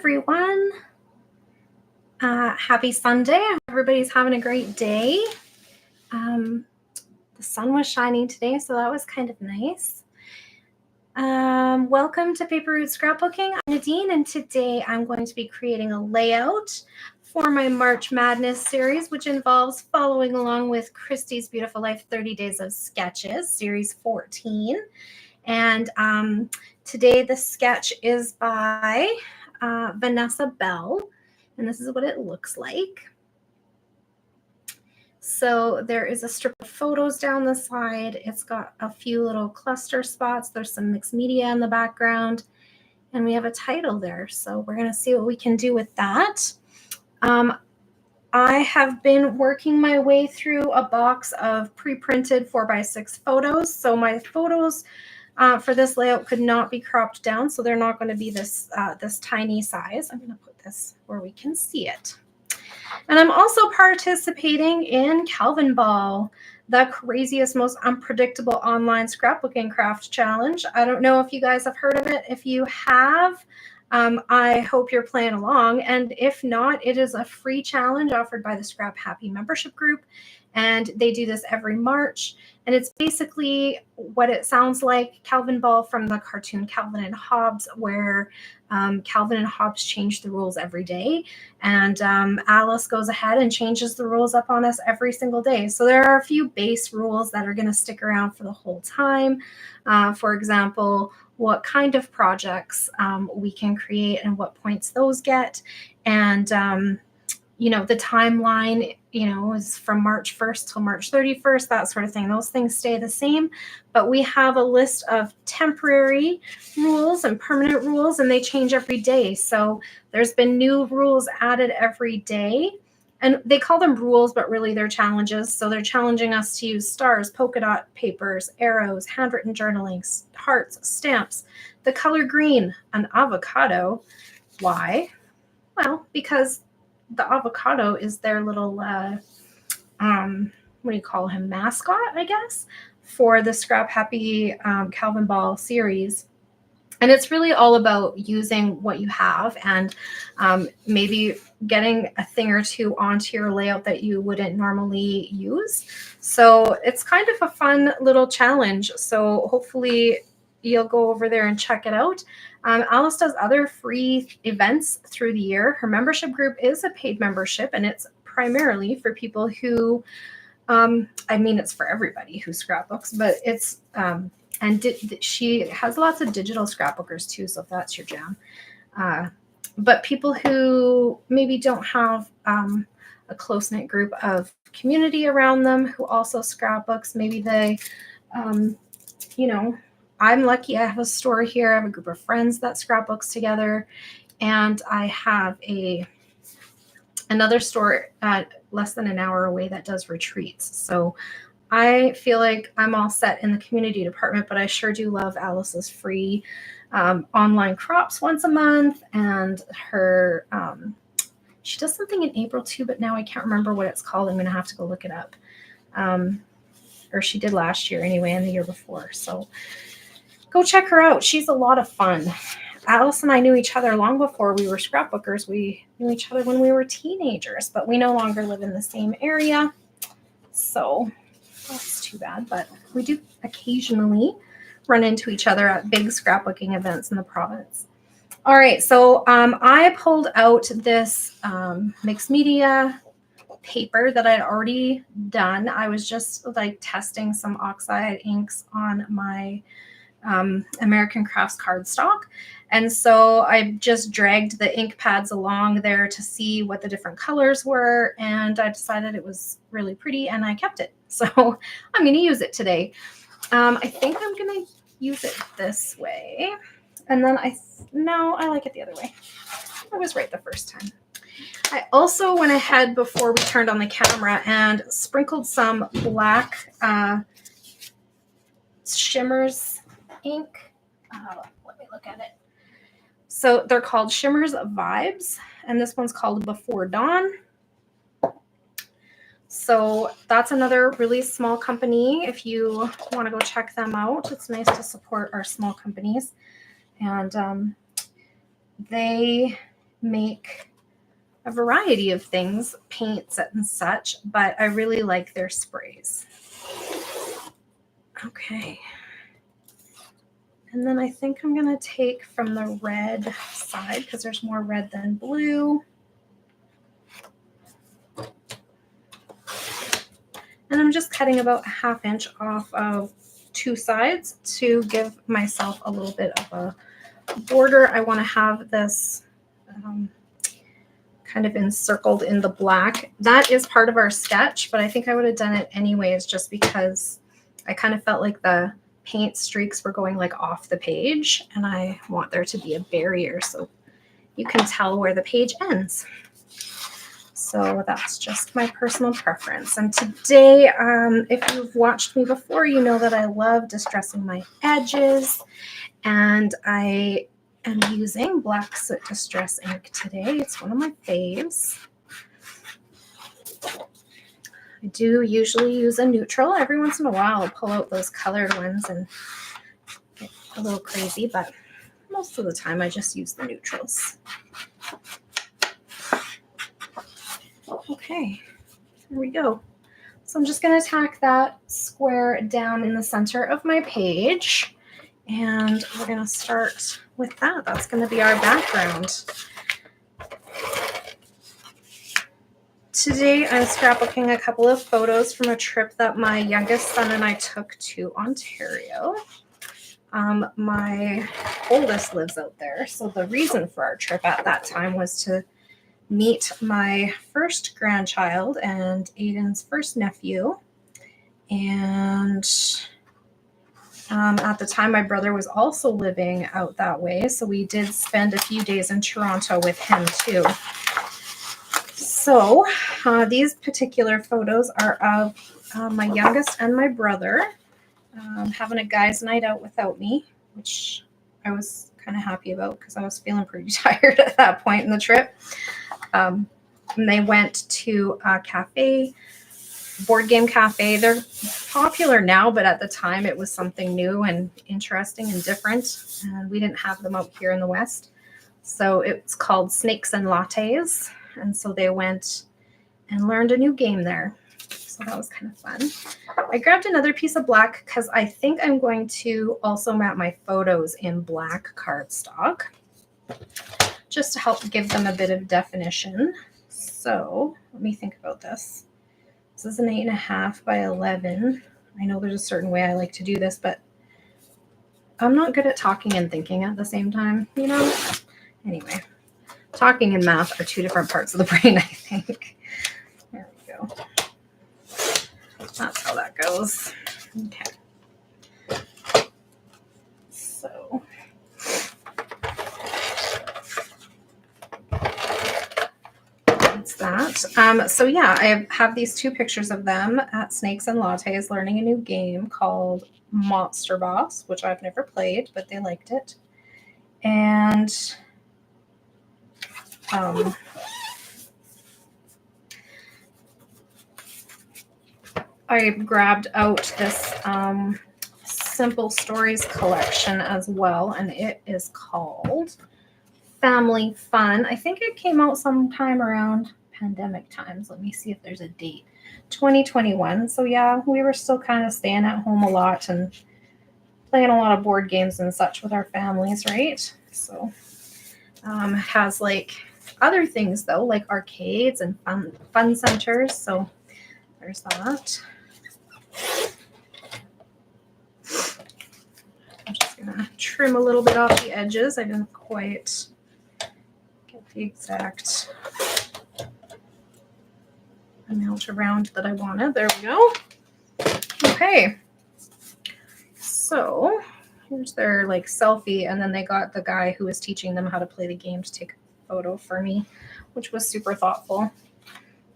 everyone. Happy Sunday. I hope everybody's having a great day. The sun was shining today, so that was kind of nice. Welcome to Paper Route Scrapbooking. I'm Nadine, and today I'm going to be creating a layout for my March Madness series, which involves following along with Christy's Beautiful Life 30 Days of Sketches, series 14. And today the sketch is by Vanessa Bell, and this is what it looks like. So there is a strip of photos down the side. It's got a few little cluster spots. There's some mixed media in the background, and we have a title there. So we're going to see what we can do with that. I have been working my way through a box of pre-printed 4x6 photos. So my photos for this layout could not be cropped down, so they're not going to be this tiny size. I'm going to put this where we can see it. And I'm also participating in Calvin Ball, the craziest, most unpredictable online scrapbooking craft challenge. I don't know if you guys have heard of it. If you have, I hope you're playing along. And if not, it is a free challenge offered by the Scrap Happy membership group. And they do this every March. And it's basically what it sounds like, Calvin Ball from the cartoon Calvin and Hobbes, where Calvin and Hobbes change the rules every day. And Alice goes ahead and changes the rules up on us every single day. So there are a few base rules that are going to stick around for the whole time. For example, what kind of projects we can create and what points those get. And the timeline, is from March 1st till March 31st, that sort of thing. Those things stay the same, but we have a list of temporary rules and permanent rules, and they change every day. So there's been new rules added every day, and they call them rules, but really they're challenges. So they're challenging us to use stars, polka dot papers, arrows, handwritten journaling, hearts, stamps, the color green, an avocado. Why? Well, because the avocado is their little, what do you call him, mascot, I guess, for the Scrap Happy Calvin Ball series. And it's really all about using what you have and maybe getting a thing or two onto your layout that you wouldn't normally use. So it's kind of a fun little challenge. So hopefully you'll go over there and check it out. Alice does other free events through the year. Her membership group is a paid membership, and it's primarily for people who, it's for everybody who scrapbooks, but it's, she has lots of digital scrapbookers too, so if that's your jam. But people who maybe don't have a close-knit group of community around them who also scrapbooks, maybe they, I'm lucky I have a store here. I have a group of friends that scrapbooks together, and I have another store less than an hour away that does retreats. So I feel like I'm all set in the community department, but I sure do love Alice's free online crops once a month, and her she does something in April too, but now I can't remember what it's called. I'm going to have to go look it up. Or she did last year anyway, and the year before. So go check her out. She's a lot of fun. Alice and I knew each other long before we were scrapbookers. We knew each other when we were teenagers, but we no longer live in the same area. So that's too bad, but we do occasionally run into each other at big scrapbooking events in the province. All right, so I pulled out this mixed media paper that I'd already done. I was just testing some oxide inks on my American Crafts cardstock. And so I just dragged the ink pads along there to see what the different colors were. And I decided it was really pretty and I kept it. So I'm going to use it today. I think I'm going to use it this way. And then I like it the other way. I was right the first time. I also went ahead before we turned on the camera and sprinkled some black Shimmers ink. Let me look at it. So they're called Shimmers Vibes, and this one's called Before Dawn. So that's another really small company. If you want to go check them out, it's nice to support our small companies. And they make a variety of things, paints and such, but I really like their sprays. Okay. And then I think I'm going to take from the red side because there's more red than blue. And I'm just cutting about a 1/2 inch off of 2 sides to give myself a little bit of a border. I want to have this kind of encircled in the black. That is part of our sketch, but I think I would have done it anyways just because I kind of felt like the paint streaks were going like off the page, and I want there to be a barrier so you can tell where the page ends. So that's just my personal preference. And today, if you've watched me before, you know that I love distressing my edges, and I am using Black Soot Distress ink today. It's one of my faves. I do usually use a neutral. Every once in a while, I'll pull out those colored ones and get a little crazy, but most of the time I just use the neutrals. Okay, there we go. So I'm just going to tack that square down in the center of my page, and we're going to start with that. That's going to be our background. Today I'm scrapbooking a couple of photos from a trip that my youngest son and I took to Ontario. My oldest lives out there, so the reason for our trip at that time was to meet my first grandchild and Aiden's first nephew. And at the time, my brother was also living out that way, so we did spend a few days in Toronto with him too. So these particular photos are of my youngest and my brother having a guy's night out without me, which I was kind of happy about because I was feeling pretty tired at that point in the trip. And they went to a cafe, board game cafe. They're popular now, but at the time it was something new and interesting and different. And we didn't have them out here in the West. So it's called Snakes and Lattes. And so they went and learned a new game there. So that was kind of fun. I grabbed another piece of black because I think I'm going to also mount my photos in black cardstock, just to help give them a bit of definition. So let me think about this. This is an 8.5 by 11. I know there's a certain way I like to do this, but I'm not good at talking and thinking at the same time, you know? Anyway, talking and math are two different parts of the brain, I think. There we go. That's how that goes. Okay. So that. So yeah, I have these two pictures of them at Snakes and Lattes learning a new game called Monster Boss, which I've never played, but they liked it. And I grabbed out this Simple Stories collection as well, and it is called Family Fun. I think it came out sometime around pandemic times. Let me see if there's a date. 2021. So yeah, we were still kind of staying at home a lot and playing a lot of board games and such with our families, right? So it has like other things though, like arcades and fun centers. So there's that. I'm just gonna trim a little bit off the edges. I didn't quite get the exact amount around that I wanted. There we go. Okay. So here's their like selfie, and then they got the guy who was teaching them how to play the game to take a photo for me, which was super thoughtful.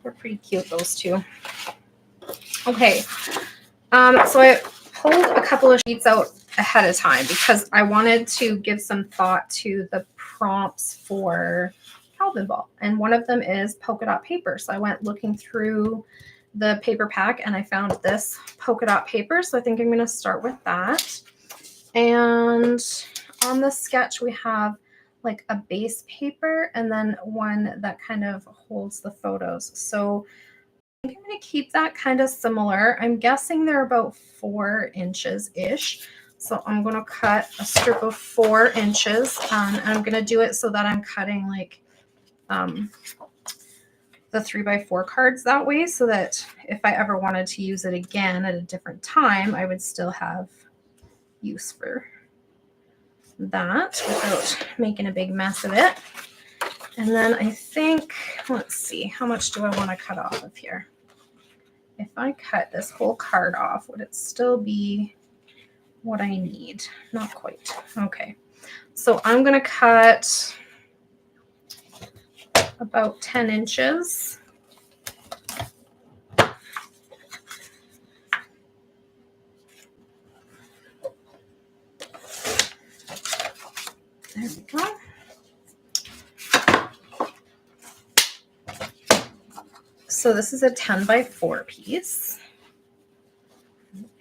They're pretty cute, those two. Okay. So I pulled a couple of sheets out ahead of time because I wanted to give some thought to the prompts for Calvin Ball. And one of them is polka dot paper. So I went looking through the paper pack and I found this polka dot paper. So I think I'm going to start with that. And on the sketch, we have like a base paper and then one that kind of holds the photos. So I think I'm going to keep that kind of similar. I'm guessing they're about 4 inches-ish. So I'm going to cut a strip of 4 inches, and I'm going to do it so that I'm cutting like the 3x4 cards that way, so that if I ever wanted to use it again at a different time, I would still have use for that without making a big mess of it. And then I think, let's see, how much do I want to cut off of here? If I cut this whole card off, would it still be what I need? Not quite. Okay. So I'm going to cut about 10 inches. There we go. So this is a 10x4 piece.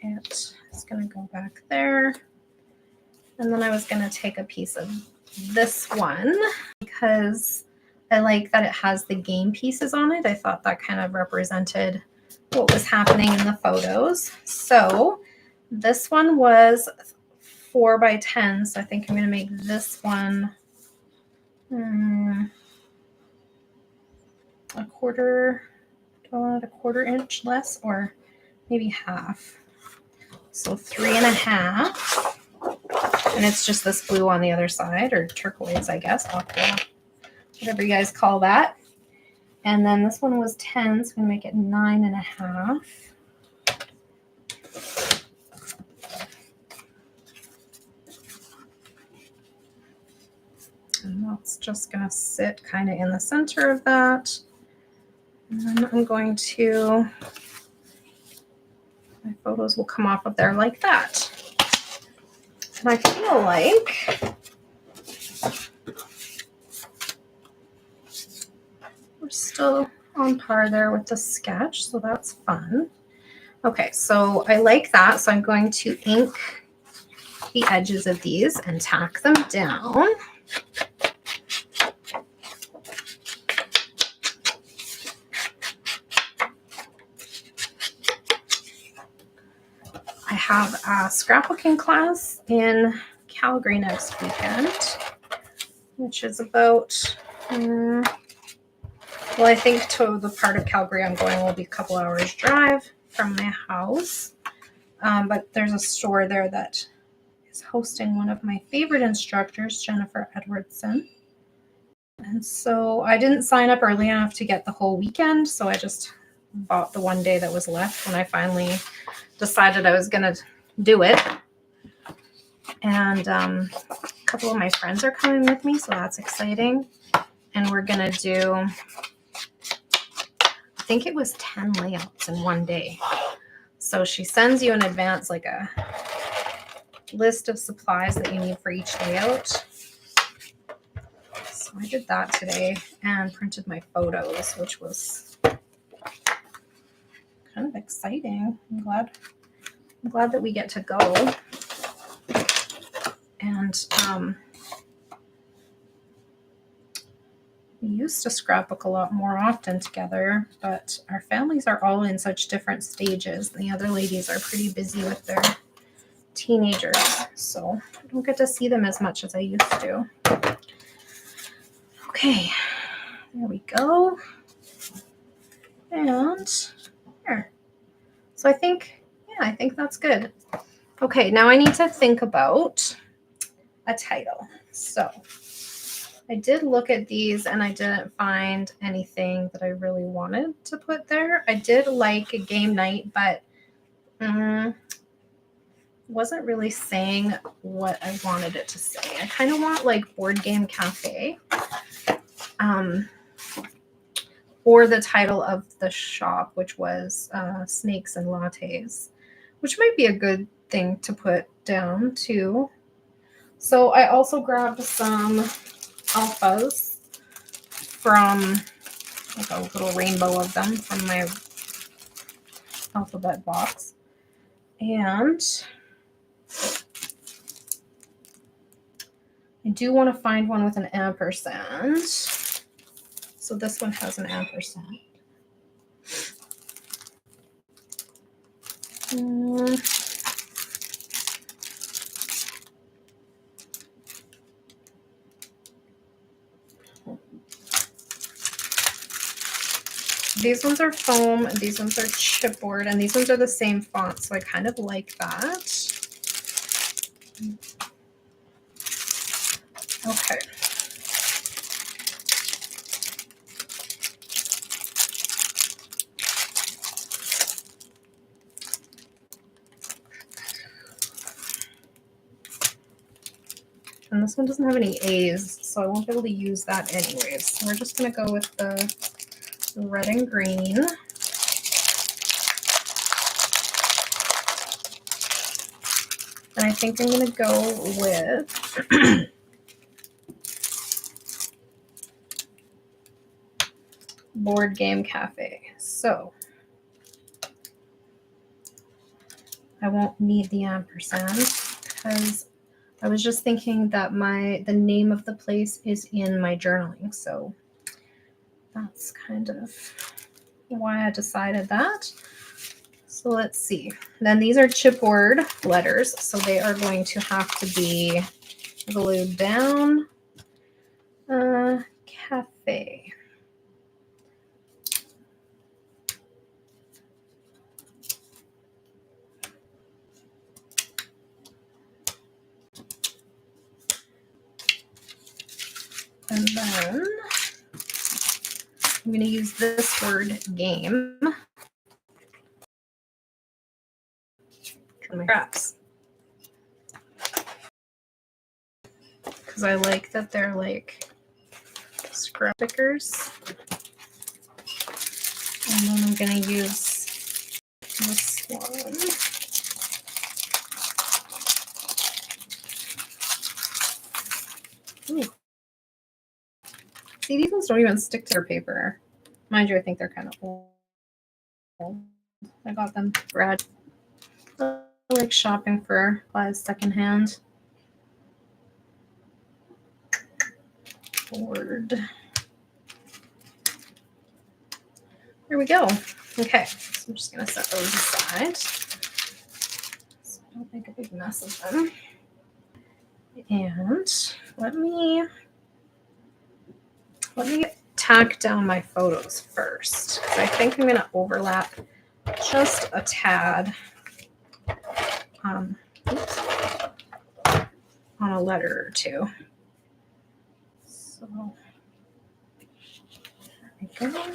It is going to go back there. And then I was going to take a piece of this one because I like that it has the game pieces on it. I thought that kind of represented what was happening in the photos. So this one was 4x10. So I think I'm going to make this one a quarter inch less, or maybe half. So 3.5. And it's just this blue on the other side, or turquoise, I guess, aqua, whatever you guys call that. And then this one was 10, so I'm going to make it 9.5. And that's just going to sit kind of in the center of that. And then I'm going to, my photos will come off of there like that. And I feel like we're still on par there with the sketch, so that's fun. Okay, so I like that, so I'm going to ink the edges of these and tack them down. I have a scrapbooking class in Calgary next weekend, which is about, well, I think to the part of Calgary I'm going will be a couple hours drive from my house. But there's a store there that is hosting one of my favorite instructors, Jennifer Edwardson. And so I didn't sign up early enough to get the whole weekend, so I just bought the one day that was left when I finally decided I was going to do it. And a couple of my friends are coming with me, so that's exciting. And we're going to do, I think it was 10 layouts in one day. So she sends you in advance like a list of supplies that you need for each layout. So I did that today and printed my photos, which was kind of exciting. I'm glad that we get to go. And we used to scrapbook a lot more often together, but our families are all in such different stages. The other ladies are pretty busy with their teenagers, so I don't get to see them as much as I used to. Okay, there we go. And there. So I think that's good. Okay, now I need to think about a title. So I did look at these and I didn't find anything that I really wanted to put there. I did like a game night, but wasn't really saying what I wanted it to say. I kind of want like board game cafe, or the title of the shop, which was Snakes and Lattes, which might be a good thing to put down too. So I also grabbed some alphas from like a little rainbow of them from my alphabet box. And I do want to find one with an ampersand. So this one has an ampersand. These ones are foam, these ones are chipboard, and these ones are the same font, so I kind of like that. Okay. And this one doesn't have any A's, so I won't be able to use that anyways. So we're just going to go with the red and green. And I think I'm going to go with Board Game Cafe. So I won't need the ampersand because I was just thinking that the name of the place is in my journaling. So that's kind of why I decided that. So let's see. Then these are chipboard letters, so they are going to have to be glued down. Cafe. And then I'm going to use this word game. My scraps. Because I like that they're like scrap stickers. And then I'm going to use this one. Ooh. See, these ones don't even stick to their paper. Mind you, I think they're kind of old. I got them red. I like shopping for supplies secondhand. Board. There we go. Okay, so I'm just going to set those aside so I don't make a big mess of them. And let me tack down my photos first. I think I'm going to overlap just a tad on a letter or two. So there we go.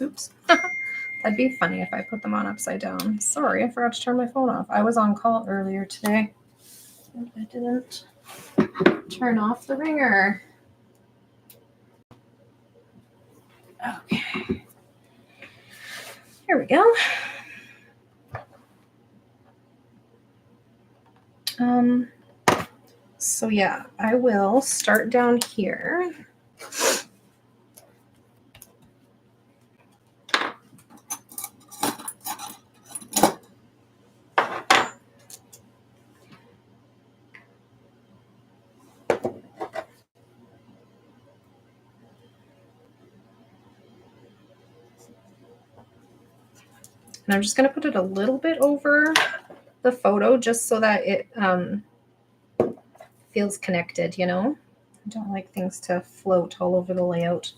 Oops. That'd be funny if I put them on upside down. Sorry, I forgot to turn my phone off. I was on call earlier today. And I didn't turn off the ringer. Okay. Here we go. So yeah, I will start down here. And I'm just going to put it a little bit over the photo just so that it feels connected, you know? I don't like things to float all over the layout.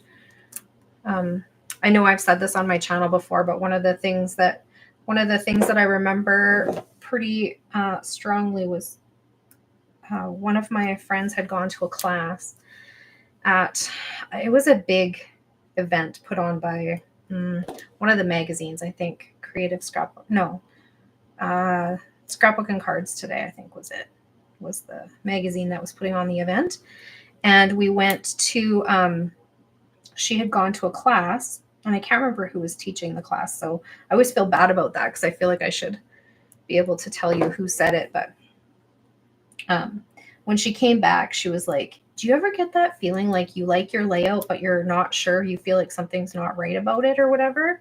I know I've said this on my channel before, but one of the things that I remember pretty strongly was one of my friends had gone to a class it was a big event put on by one of the magazines, I think, Creative Scrapbook. No, Scrapbook and Cards Today, I think was the magazine that was putting on the event. And we went to, she had gone to a class, and I can't remember who was teaching the class. So I always feel bad about that because I feel like I should be able to tell you who said it. But when she came back, she was like, do you ever get that feeling like you like your layout, but you're not sure, you feel like something's not right about it or whatever?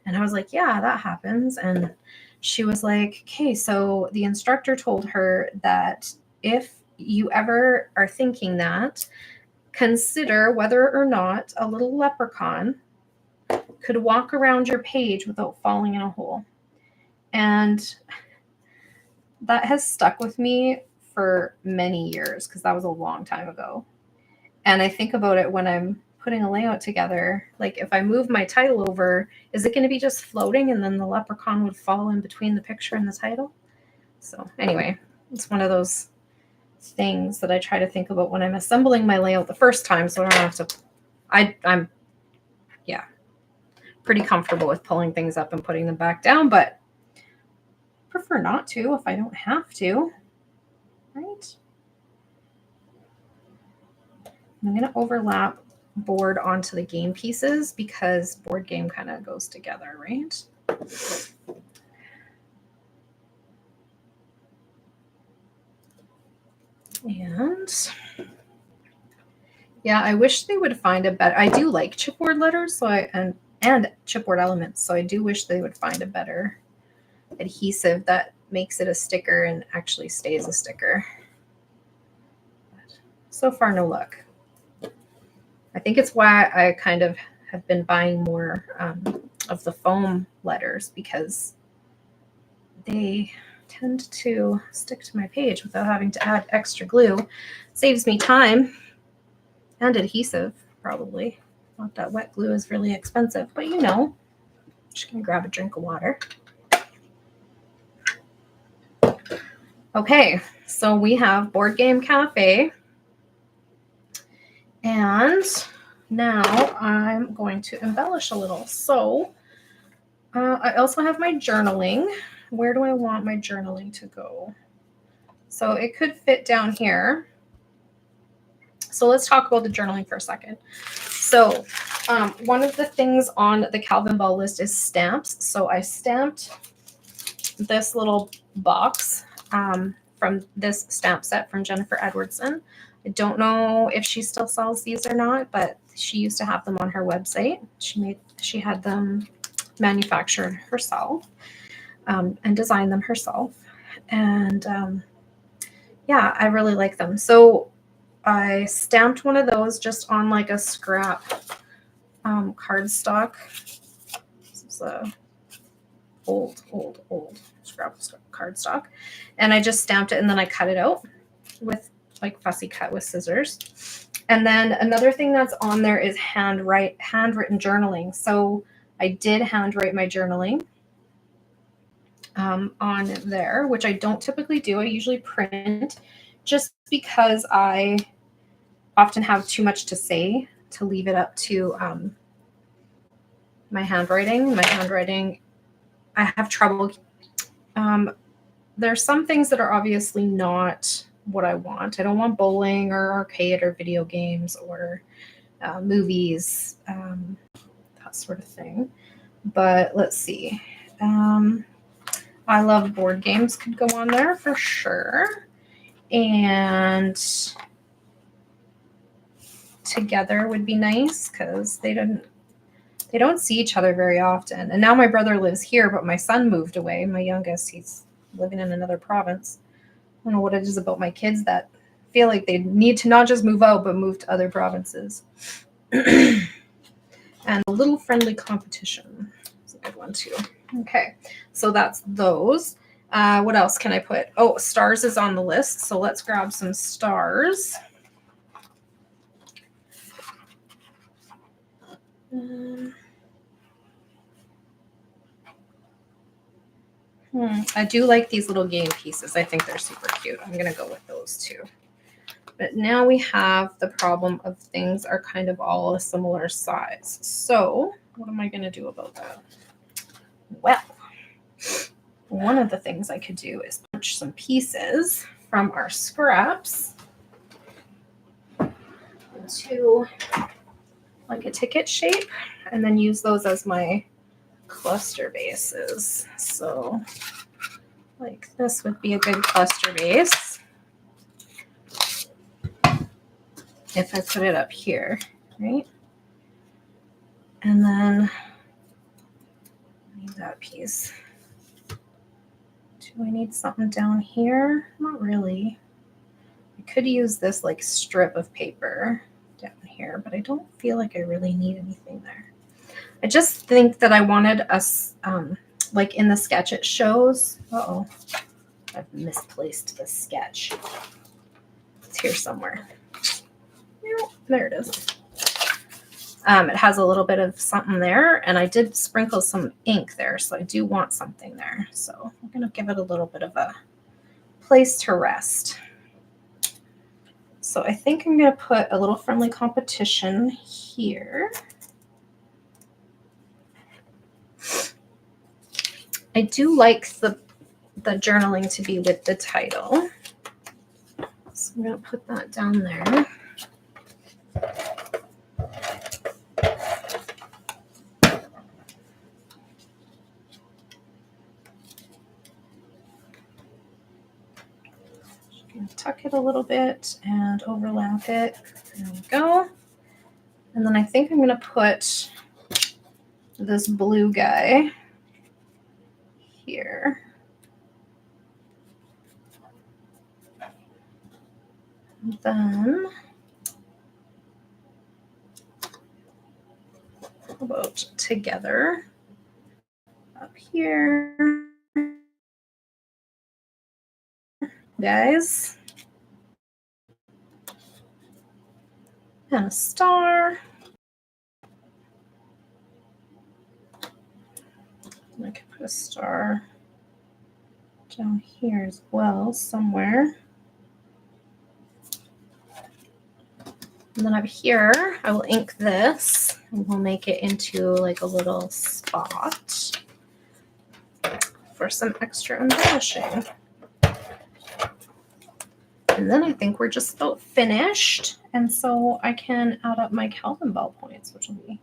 And I was like, yeah, that happens. And she was like, okay, so the instructor told her that if you ever are thinking that, consider whether or not a little leprechaun could walk around your page without falling in a hole. And that has stuck with me for many years because that was a long time ago. And I think about it when I'm putting a layout together. Like if I move my title over, is it going to be just floating and then the leprechaun would fall in between the picture and the title? So anyway, it's one of those things that I try to think about when I'm assembling my layout the first time, so I don't have to. I'm pretty comfortable with pulling things up and putting them back down, but prefer not to if I don't have to, right? I'm going to overlap board onto the game pieces because board game kind of goes together, right? And yeah, I wish they would find a better, I do like chipboard letters, so and chipboard elements, so I do wish they would find a better adhesive that makes it a sticker and actually stays a sticker. But so far, no luck. I think it's why I kind of have been buying more of the foam letters, because they tend to stick to my page without having to add extra glue. Saves me time and adhesive, probably. Not that wet glue is really expensive, but you know. Just gonna grab a drink of water. Okay, so we have Board Game Cafe. And now I'm going to embellish a little. So I also have my journaling. Where do I want my journaling to go? So it could fit down here. So let's talk about the journaling for a second. So one of the things on the Calvin Ball list is stamps. So I stamped this little box from this stamp set from Jennifer Edwardson. I don't know if she still sells these or not, but she used to have them on her website. She had them manufactured herself and designed them herself. And yeah, I really like them. So I stamped one of those just on like a scrap cardstock. This is a old scrap cardstock. And I just stamped it and then I cut it out with like fussy cut with scissors. And then another thing that's on there is handwritten journaling. So I did handwrite my journaling on there, which I don't typically do. I usually print just because I often have too much to say to leave it up to my handwriting. My handwriting, I have trouble. There's some things that are obviously not what I want. I don't want bowling or arcade or video games or movies, that sort of thing. But let's see. I love board games could go on there for sure. And together would be nice because they don't see each other very often. And now my brother lives here, but my son moved away. My youngest, he's living in another province. I don't know what it is about my kids that feel like they need to not just move out, but move to other provinces. And a little friendly competition is a good one too. Okay, so that's those. What else can I put? Oh, stars is on the list. So let's grab some stars. I do like these little game pieces. I think they're super cute. I'm going to go with those too. But now we have the problem of things are kind of all a similar size. So what am I going to do about that? Well, one of the things I could do is punch some pieces from our scraps into like a ticket shape and then use those as my cluster bases. So like this would be a good cluster base. if I put it up here, right? And then I need that piece. Do I need something down here? Not really. I could use this like strip of paper down here, but I don't feel like I really need anything there. I just think that I wanted us, like in the sketch it shows, uh-oh, I've misplaced the sketch. It's here somewhere. There it is. It has a little bit of something there, and I did sprinkle some ink there, so I do want something there. So I'm going to give it a little bit of a place to rest. So I think I'm going to put a little friendly competition here. I do like the journaling to be with the title. So I'm going to put that down there. Tuck it a little bit and overlap it. There we go. And then I think I'm going to put this blue guy here. And then how about together up here, guys, and a star. And I could put a star down here as well somewhere. And then up here, I will ink this and we'll make it into like a little spot for some extra embellishing. And then I think we're just about finished. And so I can add up my Calvin ball points, which will be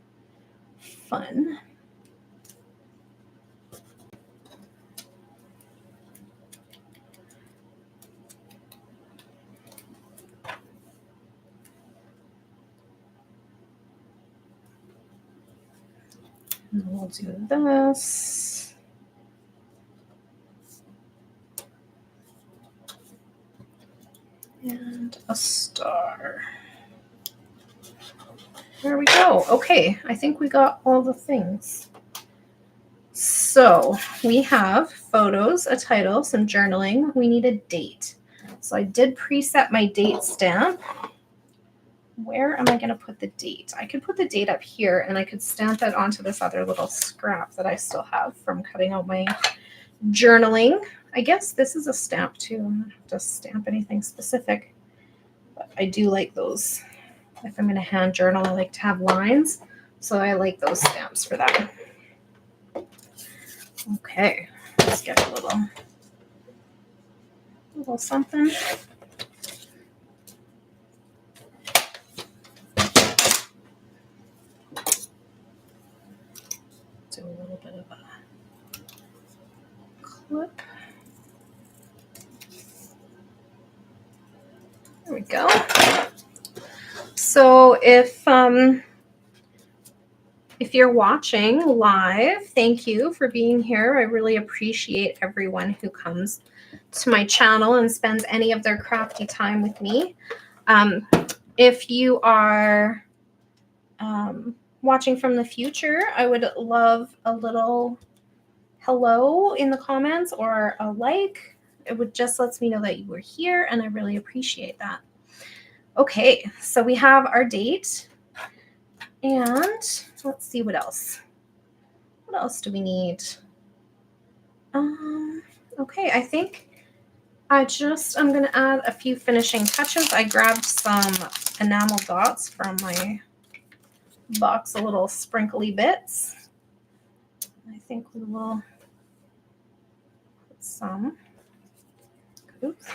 fun. And we'll do this. And a star. There we go. Okay, I think we got all the things. So we have photos, a title, some journaling. We need a date. So I did preset my date stamp. Where am I going to put the date? I could put the date up here and I could stamp it onto this other little scrap that I still have from cutting out my journaling. I guess this is a stamp too. I don't have to stamp anything specific, but I do like those. If I'm going to hand journal, I like to have lines. So I like those stamps for that. Okay, let's get a little something. Do a little bit of a clip. There we go. So if you're watching live, thank you for being here. I really appreciate everyone who comes to my channel and spends any of their crafty time with me. If you are watching from the future, I would love a little hello in the comments or a like. It would just lets me know that you were here, and I really appreciate that. Okay, so we have our date, and let's see what else. What else do we need? Okay, I think I'm going to add a few finishing touches. I grabbed some enamel dots from my box of little sprinkly bits. I think we will put some. Oops,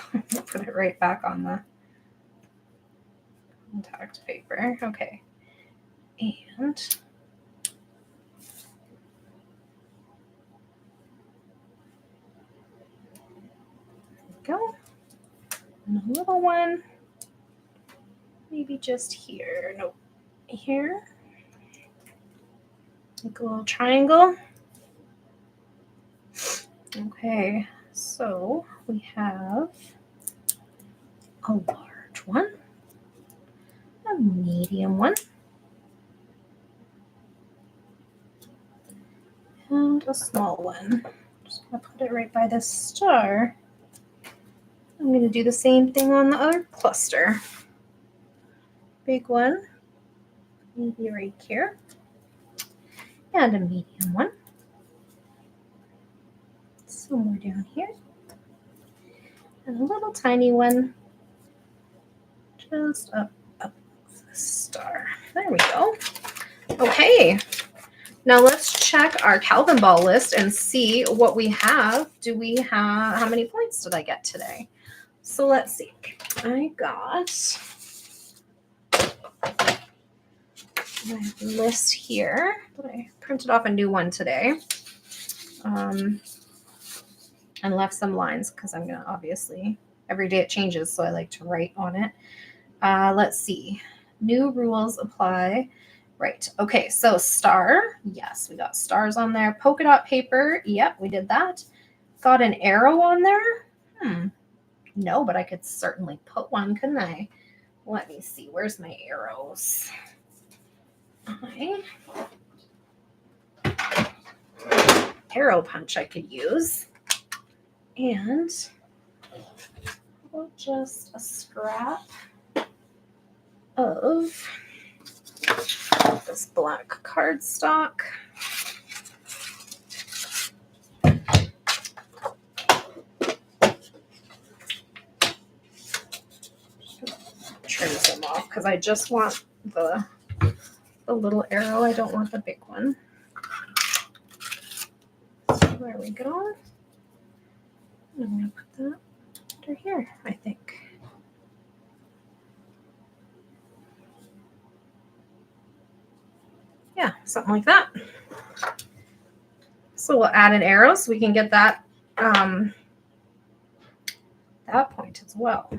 put it right back on the contact paper. Okay. And there we go. And a little one. maybe just here. Nope. Here. Make a little triangle. Okay, so we have a large one, a medium one, and a small one. Just gonna put it right by the star. I'm gonna do the same thing on the other cluster. Big one, maybe right here, and a medium one. Somewhere down here, and a little tiny one just up the star. There we go. Okay, now let's check our Calvin ball list and see what we have. Do we have, how many points did I get today? So let's see. I got my list here, but I printed off a new one today. And left some lines because I'm gonna obviously, every day it changes, so I like to write on it. Let's see. New rules apply. Right. Okay, so star. Yes, we got stars on there. Polka dot paper. Yep, we did that. Got an arrow on there. No, but I could certainly put one, couldn't I? Let me see. Where's my arrows? Arrow punch I could use. And just a scrap of this black cardstock. Trim some off because I just want the little arrow. I don't want the big one. So there we go. I'm going to put that under here, I think. Yeah, something like that. So we'll add an arrow so we can get that that point as well.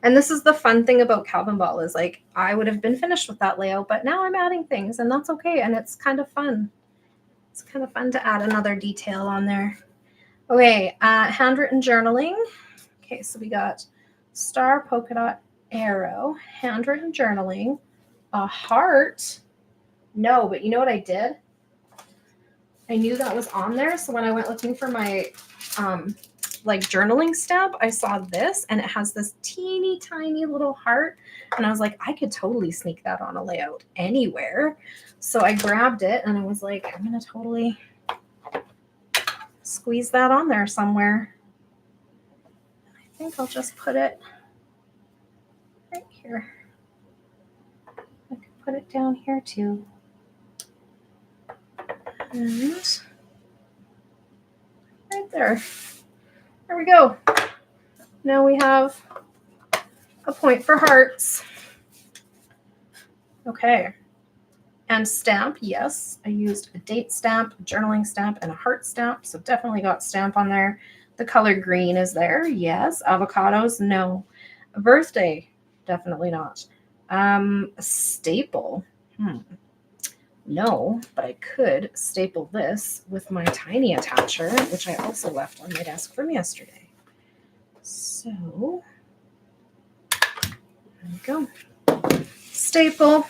And this is the fun thing about Calvin ball is like I would have been finished with that layout, but now I'm adding things and that's okay. And it's kind of fun. It's kind of fun to add another detail on there. Okay, handwritten journaling. Okay, so we got star, polka dot, arrow, handwritten journaling, a heart. No, but you know what I did? I knew that was on there. So when I went looking for my like journaling stamp, I saw this and it has this teeny tiny little heart. And I was like, I could totally sneak that on a layout anywhere. So I grabbed it and I was like, I'm going to totally squeeze that on there somewhere. I think I'll just put it right here. I can put it down here too. And right there. There we go. Now we have a point for hearts. Okay. And stamp, yes. I used a date stamp, a journaling stamp, and a heart stamp. So definitely got stamp on there. The color green is there. Yes. Avocados, no. A birthday, definitely not. A staple. No, but I could staple this with my tiny attacher, which I also left on my desk from yesterday. So, there we go. Staple.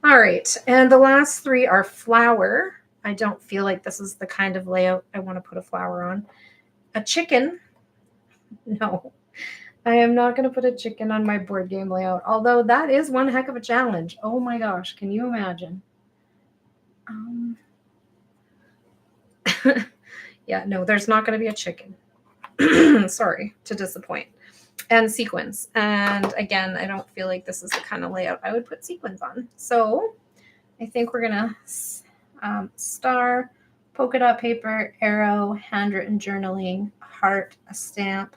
All right, and the last three are flower. I don't feel like this is the kind of layout I want to put a flower on. A chicken. No. I am not going to put a chicken on my board game layout, although that is one heck of a challenge. Oh my gosh, can you imagine? Yeah, no, there's not going to be a chicken. Sorry to disappoint. And sequins. And again, I don't feel like this is the kind of layout I would put sequins on. So I think we're going to star, polka dot paper, arrow, handwritten journaling, heart, a stamp,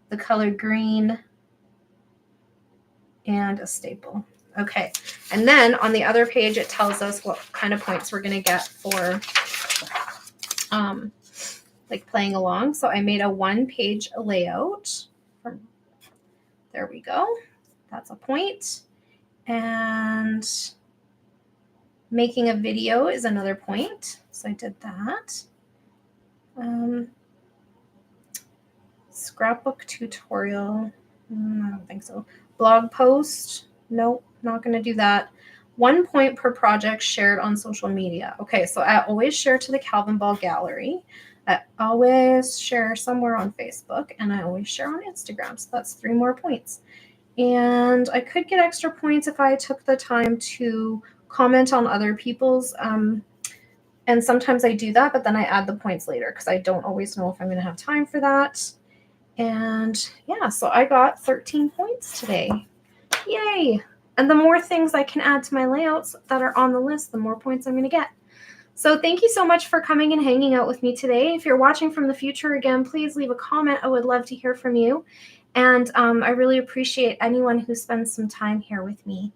the color green, and a staple. Okay, and then on the other page, it tells us what kind of points we're going to get for like playing along. So I made a 1-page layout from There we go. That's a point. And making a video is another point. So I did that. Scrapbook tutorial. I don't think so. Blog post. Nope, not going to do that. 1 point per project shared on social media. Okay, so I always share to the Calvin Ball Gallery. I always share somewhere on Facebook, and I always share on Instagram. So that's 3 more points. And I could get extra points if I took the time to comment on other people's. And sometimes I do that, but then I add the points later because I don't always know if I'm going to have time for that. And yeah, so I got 13 points today. Yay! And the more things I can add to my layouts that are on the list, the more points I'm going to get. So thank you so much for coming and hanging out with me today. If you're watching from the future again, please leave a comment. I would love to hear from you. And I really appreciate anyone who spends some time here with me.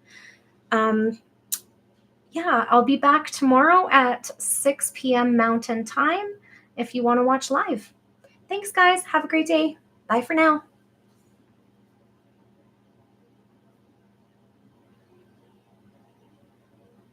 Yeah, I'll be back tomorrow at 6 p.m. Mountain Time if you want to watch live. Thanks, guys. Have a great day. Bye for now.